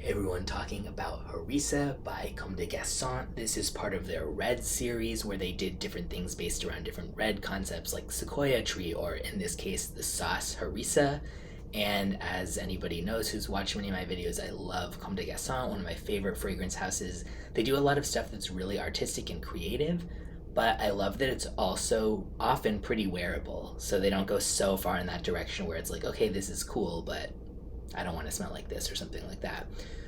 Everyone talking about Harissa by Comme de Garcons. This is part of their red series where they did different things based around different red concepts like sequoia tree, or in this case, the sauce Harissa. And as anybody knows who's watched many of my videos, I love Comme de Garcons, one of my favorite fragrance houses. They do a lot of stuff that's really artistic and creative, but I love that it's also often pretty wearable. So they don't go so far in that direction where it's like, okay, this is cool, but I don't want to smell like this or something like that.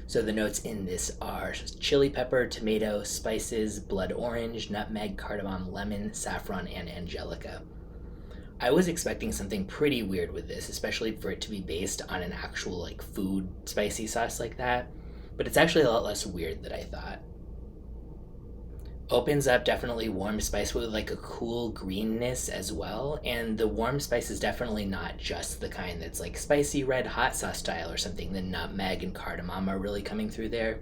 So the notes in this are chili pepper, tomato, spices, blood orange, nutmeg, cardamom, lemon, saffron, and Angelica. I was expecting something pretty weird with this, especially for it to be based on an actual like food spicy sauce like that, but it's actually a lot less weird than I thought. Opens up definitely warm spice with like a cool greenness as well, and the warm spice is definitely not just the kind that's like spicy red hot sauce style or something. The nutmeg and cardamom are really coming through there.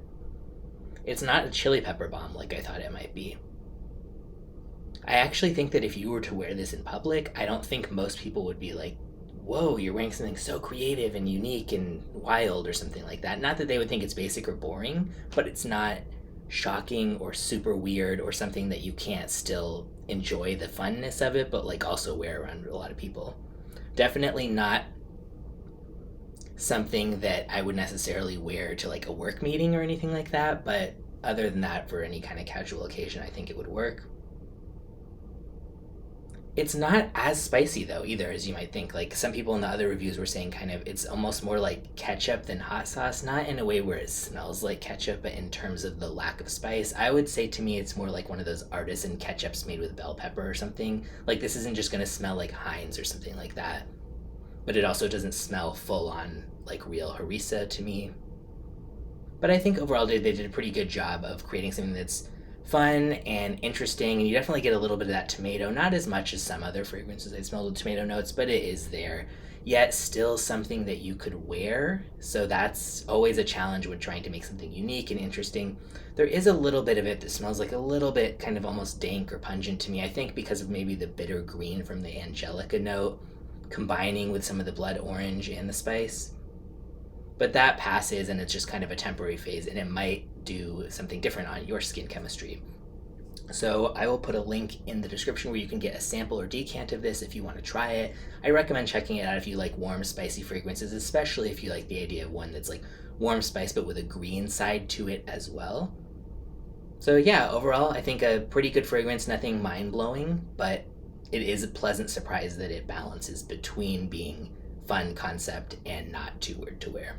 It's not a chili pepper bomb like I thought it might be. I actually think that if you were to wear this in public, I don't think most people would be like, whoa, you're wearing something so creative and unique and wild or something like that. Not that they would think it's basic or boring, but it's not shocking or super weird or something that you can't still enjoy the funness of it, but like also wear around a lot of people. Definitely not something that I would necessarily wear to like a work meeting or anything like that, but other than that, for any kind of casual occasion, I think it would work. It's not as spicy though either as you might think. Like some people in the other reviews were saying kind of it's almost more like ketchup than hot sauce, not in a way where it smells like ketchup, but in terms of the lack of spice. I would say to me it's more like one of those artisan ketchups made with bell pepper or something. Like this isn't just gonna smell like Heinz or something like that. But it also doesn't smell full on like real harissa to me. But I think overall they did a pretty good job of creating something that's fun and interesting, and you definitely get a little bit of that tomato, not as much as some other fragrances I smelled with tomato notes, but it is there, yet still something that you could wear. So that's always a challenge when trying to make something unique and interesting. There is a little bit of it that smells like a little bit kind of almost dank or pungent to me, I think because of maybe the bitter green from the Angelica note combining with some of the blood orange and the spice. But that passes and it's just kind of a temporary phase, and it might do something different on your skin chemistry. So I will put a link in the description where you can get a sample or decant of this if you want to try it. I recommend checking it out if you like warm, spicy fragrances, especially if you like the idea of one that's like warm spice but with a green side to it as well. So yeah, overall, I think a pretty good fragrance, nothing mind-blowing, but it is a pleasant surprise that it balances between being fun concept and not too weird to wear.